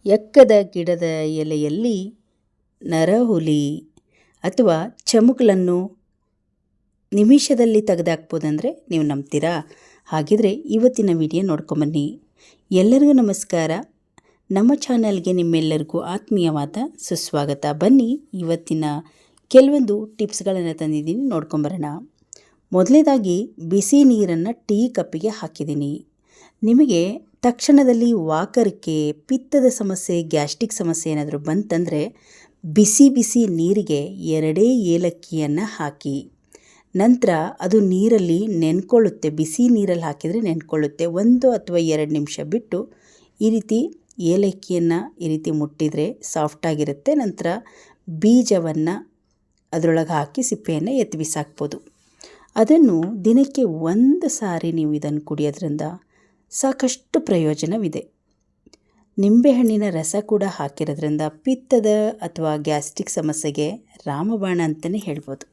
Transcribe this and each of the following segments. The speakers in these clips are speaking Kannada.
ಎಕ್ಕದ ಗಿಡದ ಎಲೆಯಲ್ಲಿ ನರಹುಲಿ ಅಥವಾ ಚಮುಕಲನ್ನು ನಿಮಿಷದಲ್ಲಿ ತೆಗೆದಾಕ್ಬೋದಂದರೆ ನೀವು ನಂಬ್ತೀರಾ? ಹಾಗಿದ್ರೆ ಇವತ್ತಿನ ವಿಡಿಯೋ ನೋಡ್ಕೊಂಬನ್ನಿ. ಎಲ್ಲರಿಗೂ ನಮಸ್ಕಾರ. ನಮ್ಮ ಚಾನಲ್ಗೆ ನಿಮ್ಮೆಲ್ಲರಿಗೂ ಆತ್ಮೀಯವಾದ ಸುಸ್ವಾಗತ. ಬನ್ನಿ, ಇವತ್ತಿನ ಕೆಲವೊಂದು ಟಿಪ್ಸ್ಗಳನ್ನು ತಂದಿದ್ದೀನಿ, ನೋಡ್ಕೊಂಬರೋಣ. ಮೊದಲನೇದಾಗಿ ಬಿಸಿ ನೀರನ್ನು ಟೀ ಕಪ್ಪಿಗೆ ಹಾಕಿದ್ದೀನಿ. ನಿಮಗೆ ತಕ್ಷಣದಲ್ಲಿ ವಾಕರಿಕೆ, ಪಿತ್ತದ ಸಮಸ್ಯೆ, ಗ್ಯಾಸ್ಟ್ರಿಕ್ ಸಮಸ್ಯೆ ಏನಾದರೂ ಬಂತಂದರೆ ಬಿಸಿ ಬಿಸಿ ನೀರಿಗೆ 2 ಏಲಕ್ಕಿಯನ್ನು ಹಾಕಿ. ನಂತರ ಅದು ನೀರಲ್ಲಿ ನೆನ್ಕೊಳ್ಳುತ್ತೆ. ಬಿಸಿ ನೀರಲ್ಲಿ ಹಾಕಿದರೆ ನೆನ್ಕೊಳ್ಳುತ್ತೆ. 1 ಅಥವಾ 2 ನಿಮಿಷ ಬಿಟ್ಟು ಈ ರೀತಿ ಏಲಕ್ಕಿಯನ್ನು ಈ ರೀತಿ ಮುಟ್ಟಿದರೆ ಸಾಫ್ಟಾಗಿರುತ್ತೆ. ನಂತರ ಬೀಜವನ್ನು ಅದರೊಳಗೆ ಹಾಕಿ ಸಿಪ್ಪೆಯನ್ನು ಎತ್ತಿ ಬಿಸಾಕ್ಬೋದು. ಅದನ್ನು ದಿನಕ್ಕೆ 1 ಸಾರಿ ನೀವು ಇದನ್ನು ಕುಡಿಯೋದ್ರಿಂದ ಸಾಕಷ್ಟು ಪ್ರಯೋಜನವಿದೆ. ನಿಂಬೆಹಣ್ಣಿನ ರಸ ಕೂಡ ಹಾಕಿರೋದ್ರಿಂದ ಪಿತ್ತದ ಅಥವಾ ಗ್ಯಾಸ್ಟ್ರಿಕ್ ಸಮಸ್ಯೆಗೆ ರಾಮಬಾಣ ಅಂತಲೇ ಹೇಳ್ಬೋದು.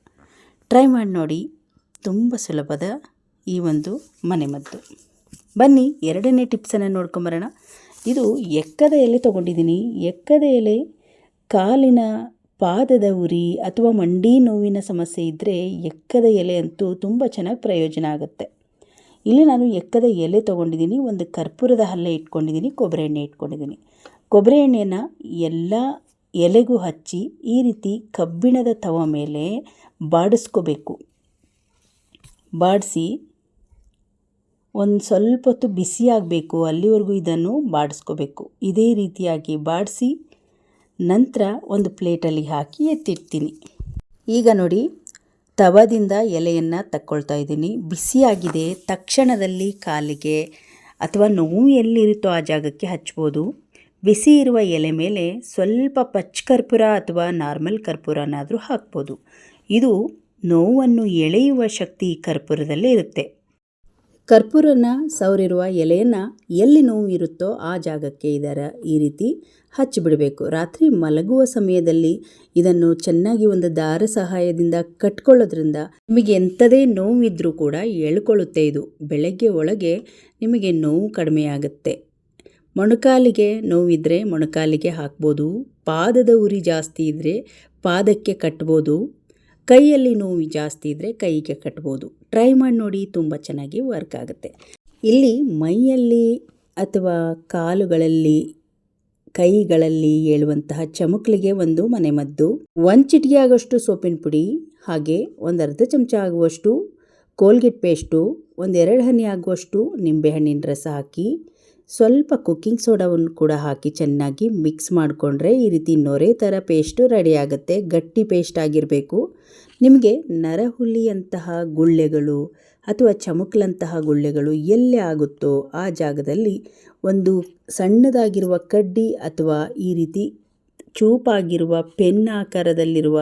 ಟ್ರೈ ಮಾಡಿ ನೋಡಿ, ತುಂಬ ಸುಲಭದ ಈ ಒಂದು ಮನೆಮದ್ದು. ಬನ್ನಿ, 2ನೇ ಟಿಪ್ಸನ್ನು ನೋಡ್ಕೊಂಬರೋಣ. ಇದು ಎಕ್ಕದ ಎಲೆ ತೊಗೊಂಡಿದ್ದೀನಿ. ಎಕ್ಕದ ಎಲೆ ಕಾಲಿನ ಪಾದದ ಉರಿ ಅಥವಾ ಮಂಡಿ ನೋವಿನ ಸಮಸ್ಯೆ ಇದ್ದರೆ ಎಕ್ಕದ ಎಲೆ ಅಂತೂ ತುಂಬ ಚೆನ್ನಾಗಿ ಪ್ರಯೋಜನ ಆಗುತ್ತೆ. ಇಲ್ಲಿ ನಾನು ಎಕ್ಕದ ಎಲೆ ತೊಗೊಂಡಿದ್ದೀನಿ, ಒಂದು ಕರ್ಪೂರದ ಹಲ್ಲೆ ಇಟ್ಕೊಂಡಿದ್ದೀನಿ, ಕೊಬ್ಬರಿ ಎಣ್ಣೆ ಇಟ್ಕೊಂಡಿದ್ದೀನಿ. ಕೊಬ್ಬರಿ ಎಣ್ಣೆಯನ್ನು ಎಲ್ಲ ಎಲೆಗೂ ಹಚ್ಚಿ ಈ ರೀತಿ ಕಬ್ಬಿಣದ ತವ ಮೇಲೆ ಬಾಡಿಸ್ಕೋಬೇಕು. ಬಾಡಿಸಿ ಒಂದು ಸ್ವಲ್ಪ ಹೊತ್ತು ಬಿಸಿಯಾಗಬೇಕು, ಅಲ್ಲಿವರೆಗೂ ಇದನ್ನು ಬಾಡಿಸ್ಕೋಬೇಕು. ಇದೇ ರೀತಿಯಾಗಿ ಬಾಡಿಸಿ ನಂತರ ಒಂದು ಪ್ಲೇಟಲ್ಲಿ ಹಾಕಿ ಎತ್ತಿಡ್ತೀನಿ. ಈಗ ನೋಡಿ, ತವದಿಂದ ಎಲೆಯನ್ನು ತಕ್ಕೊಳ್ತಾ ಇದ್ದೀನಿ. ಬಿಸಿಯಾಗಿದೆ. ತಕ್ಷಣದಲ್ಲಿ ಕಾಲಿಗೆ ಅಥವಾ ನೋವು ಎಲ್ಲಿರುತ್ತೋ ಆ ಜಾಗಕ್ಕೆ ಹಚ್ಬೋದು. ಬಿಸಿ ಇರುವ ಎಲೆ ಮೇಲೆ ಸ್ವಲ್ಪ ಪಚ್ಚ ಕರ್ಪೂರ ಅಥವಾ ನಾರ್ಮಲ್ ಕರ್ಪೂರನಾದರೂ ಹಾಕ್ಬೋದು. ಇದು ನೋವನ್ನು ಎಳೆಯುವ ಶಕ್ತಿ ಕರ್ಪೂರದಲ್ಲೇ ಇರುತ್ತೆ. ಕರ್ಪೂರನ ಸವರಿರುವ ಎಲೆಯನ್ನು ಎಲ್ಲಿ ನೋವು ಇರುತ್ತೋ ಆ ಜಾಗಕ್ಕೆ ಈ ರೀತಿ ಹಚ್ಚಿಬಿಡಬೇಕು. ರಾತ್ರಿ ಮಲಗುವ ಸಮಯದಲ್ಲಿ ಇದನ್ನು ಚೆನ್ನಾಗಿ ಒಂದು ದಾರ ಸಹಾಯದಿಂದ ಕಟ್ಕೊಳ್ಳೋದ್ರಿಂದ ನಿಮಗೆ ಎಂಥದೇ ನೋವಿದ್ರೂ ಕೂಡ ಎಳ್ಕೊಳ್ಳುತ್ತೆ. ಇದು ಬೆಳಗ್ಗೆ ಒಳಗೆ ನಿಮಗೆ ನೋವು ಕಡಿಮೆಯಾಗುತ್ತೆ. ಮೊಣಕಾಲಿಗೆ ನೋವಿದ್ದರೆ ಮೊಣಕಾಲಿಗೆ ಹಾಕ್ಬೋದು. ಪಾದದ ಉರಿ ಜಾಸ್ತಿ ಇದ್ದರೆ ಪಾದಕ್ಕೆ ಕಟ್ಬೋದು. ಕೈಯಲ್ಲಿ ನೋವು ಜಾಸ್ತಿ ಇದ್ದರೆ ಕೈಗೆ ಕಟ್ಬೋದು. ಟ್ರೈ ಮಾಡಿ ನೋಡಿ, ತುಂಬ ಚೆನ್ನಾಗಿ ವರ್ಕ್ ಆಗುತ್ತೆ. ಇಲ್ಲಿ ಮೈಯಲ್ಲಿ ಅಥವಾ ಕಾಲುಗಳಲ್ಲಿ, ಕೈಗಳಲ್ಲಿ ಏಳುವಂತಹ ಚಮುಕಲಿಗೆ ಒಂದು ಮನೆಮದ್ದು. 1 ಚಿಟಿಕೆ ಆಗುವಷ್ಟು ಸೋಪಿನ ಪುಡಿ, ಹಾಗೆ ಒಂದು ಅರ್ಧ ಚಮಚ ಆಗುವಷ್ಟು ಕೋಲ್ಗೇಟ್ ಪೇಸ್ಟು, 1-2 ಹನಿ ಆಗುವಷ್ಟು ನಿಂಬೆಹಣ್ಣಿನ ರಸ ಹಾಕಿ ಸ್ವಲ್ಪ ಕುಕ್ಕಿಂಗ್ ಸೋಡಾವನ್ನು ಕೂಡ ಹಾಕಿ ಚೆನ್ನಾಗಿ ಮಿಕ್ಸ್ ಮಾಡಿಕೊಂಡ್ರೆ ಈ ರೀತಿ ನೊರೆ ಥರ ಪೇಸ್ಟು ರೆಡಿ ಆಗುತ್ತೆ. ಗಟ್ಟಿ ಪೇಸ್ಟ್ ಆಗಿರಬೇಕು. ನಿಮಗೆ ನರಹುಲಿಯಂತಹ ಗುಳ್ಳೆಗಳು ಅಥವಾ ಚಮುಕಲಂತಹ ಗುಳ್ಳೆಗಳು ಎಲ್ಲೇ ಆಗುತ್ತೋ ಆ ಜಾಗದಲ್ಲಿ ಒಂದು ಸಣ್ಣದಾಗಿರುವ ಕಡ್ಡಿ ಅಥವಾ ಈ ರೀತಿ ಚೂಪಾಗಿರುವ ಪೆನ್ ಆಕಾರದಲ್ಲಿರುವ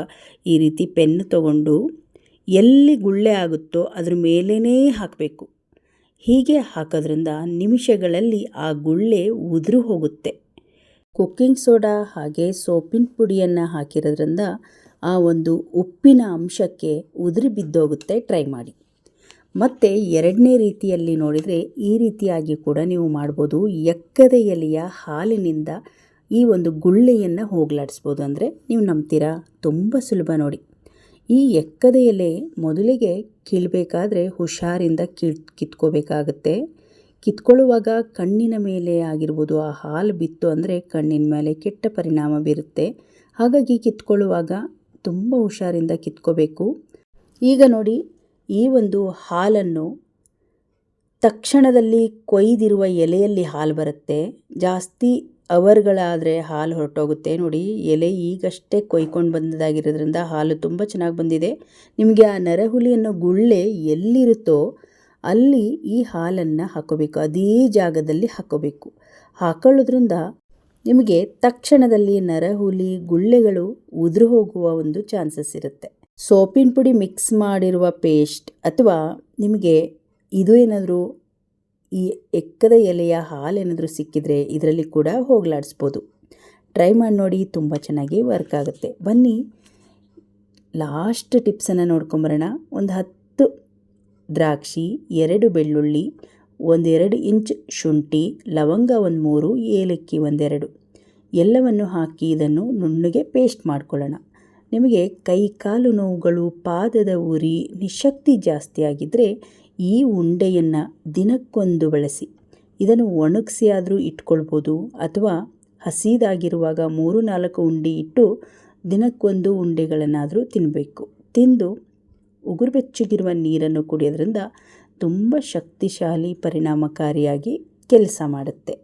ಈ ರೀತಿ ಪೆನ್ನು ತಗೊಂಡು ಎಲ್ಲಿ ಗುಳ್ಳೆ ಆಗುತ್ತೋ ಅದ್ರ ಮೇಲೇ ಹಾಕಬೇಕು. ಹೀಗೆ ಹಾಕೋದ್ರಿಂದ ನಿಮಿಷಗಳಲ್ಲಿ ಆ ಗುಳ್ಳೆ ಉದುರು ಹೋಗುತ್ತೆ. ಕುಕ್ಕಿಂಗ್ ಸೋಡಾ ಹಾಗೆ ಸೋಪಿನ ಪುಡಿಯನ್ನು ಹಾಕಿರೋದ್ರಿಂದ ಆ ಒಂದು ಉಪ್ಪಿನ ಅಂಶಕ್ಕೆ ಉದುರಿ ಬಿದ್ದೋಗುತ್ತೆ. ಟ್ರೈ ಮಾಡಿ. ಮತ್ತು 2ನೇ ರೀತಿಯಲ್ಲಿ ನೋಡಿದರೆ ಈ ರೀತಿಯಾಗಿ ಕೂಡ ನೀವು ಮಾಡ್ಬೋದು. ಎಕ್ಕದ ಎಲೆಯ ಹಾಲಿನಿಂದ ಈ ಒಂದು ಗುಳ್ಳೆಯನ್ನು ಹೋಗಲಾಡಿಸ್ಬೋದು. ಅಂದರೆ ನೀವು ನಂಬ್ತೀರಾ? ತುಂಬ ಸುಲಭ ನೋಡಿ. ಈ ಎಕ್ಕದ ಎಲೆ ಮೊದಲಿಗೆ ಕೀಳಬೇಕಾದ್ರೆ ಹುಷಾರಿಂದ ಕಿತ್ಕೋಬೇಕಾಗತ್ತೆ. ಕಿತ್ಕೊಳ್ಳುವಾಗ ಕಣ್ಣಿನ ಮೇಲೆ ಆಗಿರ್ಬೋದು ಆ ಹಾಲು ಬಿತ್ತು ಅಂದರೆ ಕಣ್ಣಿನ ಮೇಲೆ ಕೆಟ್ಟ ಪರಿಣಾಮ ಬೀರುತ್ತೆ. ಹಾಗಾಗಿ ಕಿತ್ಕೊಳ್ಳುವಾಗ ತುಂಬ ಹುಷಾರಿಂದ ಕಿತ್ಕೋಬೇಕು. ಈಗ ನೋಡಿ, ಈ ಒಂದು ಹಾಲನ್ನು ತಕ್ಷಣದಲ್ಲಿ ಕೊಯ್ದಿರುವ ಎಲೆಯಲ್ಲಿ ಹಾಲು ಬರುತ್ತೆ. ಜಾಸ್ತಿ ಅವರ್ಗಳಾದರೆ ಹಾಲು ಹೊರಟೋಗುತ್ತೆ. ನೋಡಿ, ಎಲೆ ಈಗಷ್ಟೇ ಕೊಯ್ಕೊಂಡು ಬಂದದಾಗಿರೋದ್ರಿಂದ ಹಾಲು ತುಂಬ ಚೆನ್ನಾಗಿ ಬಂದಿದೆ. ನಿಮಗೆ ಆ ನರಹುಲಿ ಅನ್ನೋ ಗುಳ್ಳೆ ಎಲ್ಲಿರುತ್ತೋ ಅಲ್ಲಿ ಈ ಹಾಲನ್ನು ಹಾಕೋಬೇಕು. ಅದೇ ಜಾಗದಲ್ಲಿ ಹಾಕೋಬೇಕು. ಹಾಕೊಳ್ಳೋದ್ರಿಂದ ನಿಮಗೆ ತಕ್ಷಣದಲ್ಲಿ ನರಹುಲಿ ಗುಳ್ಳೆಗಳು ಉದುರು ಹೋಗುವ ಒಂದು ಚಾನ್ಸಸ್ ಇರುತ್ತೆ. ಸೋಪಿನ ಪುಡಿ ಮಿಕ್ಸ್ ಮಾಡಿರುವ ಪೇಸ್ಟ್ ಅಥವಾ ನಿಮಗೆ ಇದು ಏನಾದರೂ ಈ ಎಕ್ಕದ ಎಲೆಯ ಹಾಲೇನಾದರೂ ಸಿಕ್ಕಿದರೆ ಇದರಲ್ಲಿ ಕೂಡ ಹೋಗಲಾಡಿಸ್ಬೋದು. ಟ್ರೈ ಮಾಡಿ ನೋಡಿ, ತುಂಬ ಚೆನ್ನಾಗಿ ವರ್ಕ್ ಆಗುತ್ತೆ. ಬನ್ನಿ, ಲಾಸ್ಟ್ ಟಿಪ್ಸನ್ನು ನೋಡ್ಕೊಂಬರೋಣ. ಒಂದು 10 ದ್ರಾಕ್ಷಿ, 2 ಬೆಳ್ಳುಳ್ಳಿ, 1-2 ಇಂಚ್ ಶುಂಠಿ, ಲವಂಗ 1-3, ಏಲಕ್ಕಿ 1-2. ಎಲ್ಲವನ್ನು ಹಾಕಿ ಇದನ್ನು ನುಣ್ಣಗೆ ಪೇಸ್ಟ್ ಮಾಡ್ಕೊಳ್ಳೋಣ. ನಿಮಗೆ ಕೈ ಕಾಲು ನೋವುಗಳು, ಪಾದದ ಉರಿ, ನಿಶಕ್ತಿ ಜಾಸ್ತಿ ಆಗಿದ್ದರೆ ಈ ಉಂಡೆಯನ್ನು ದಿನಕ್ಕೊಂದು ಬಳಸಿ. ಇದನ್ನು ಒಣಗಿಸಿ ಆದರೂ ಇಟ್ಕೊಳ್ಬೋದು, ಅಥವಾ ಹಸಿದಾಗಿರುವಾಗ 3-4 ಉಂಡೆ ಇಟ್ಟು ದಿನಕ್ಕೊಂದು ಉಂಡೆಗಳನ್ನಾದರೂ ತಿನ್ನಬೇಕು. ತಿಂದು ಉಗುರು ಬೆಚ್ಚಗಿರುವ ನೀರನ್ನು ಕುಡಿಯೋದ್ರಿಂದ ತುಂಬ ಶಕ್ತಿಶಾಲಿ, ಪರಿಣಾಮಕಾರಿಯಾಗಿ ಕೆಲಸ ಮಾಡುತ್ತೆ.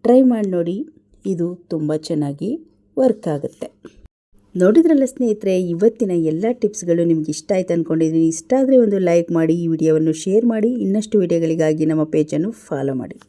ಟ್ರೈ ಮಾಡಿ ನೋಡಿ, ಇದು ತುಂಬ ಚೆನ್ನಾಗಿ ವರ್ಕ್ ಆಗುತ್ತೆ. ನೋಡಿದ್ರಲ್ಲ ಸ್ನೇಹಿತರೆ, ಇವತ್ತಿನ ಎಲ್ಲ ಟಿಪ್ಸ್ಗಳು ನಿಮ್ಗೆ ಇಷ್ಟ ಆಯ್ತು ಅಂದ್ಕೊಂಡಿದ್ದೀನಿ. ಇಷ್ಟ ಆದರೆ ಒಂದು ಲೈಕ್ ಮಾಡಿ, ಈ ವಿಡಿಯೋವನ್ನು ಶೇರ್ ಮಾಡಿ. ಇನ್ನಷ್ಟು ವಿಡಿಯೋಗಳಿಗಾಗಿ ನಮ್ಮ ಪೇಜನ್ನು ಫಾಲೋ ಮಾಡಿ.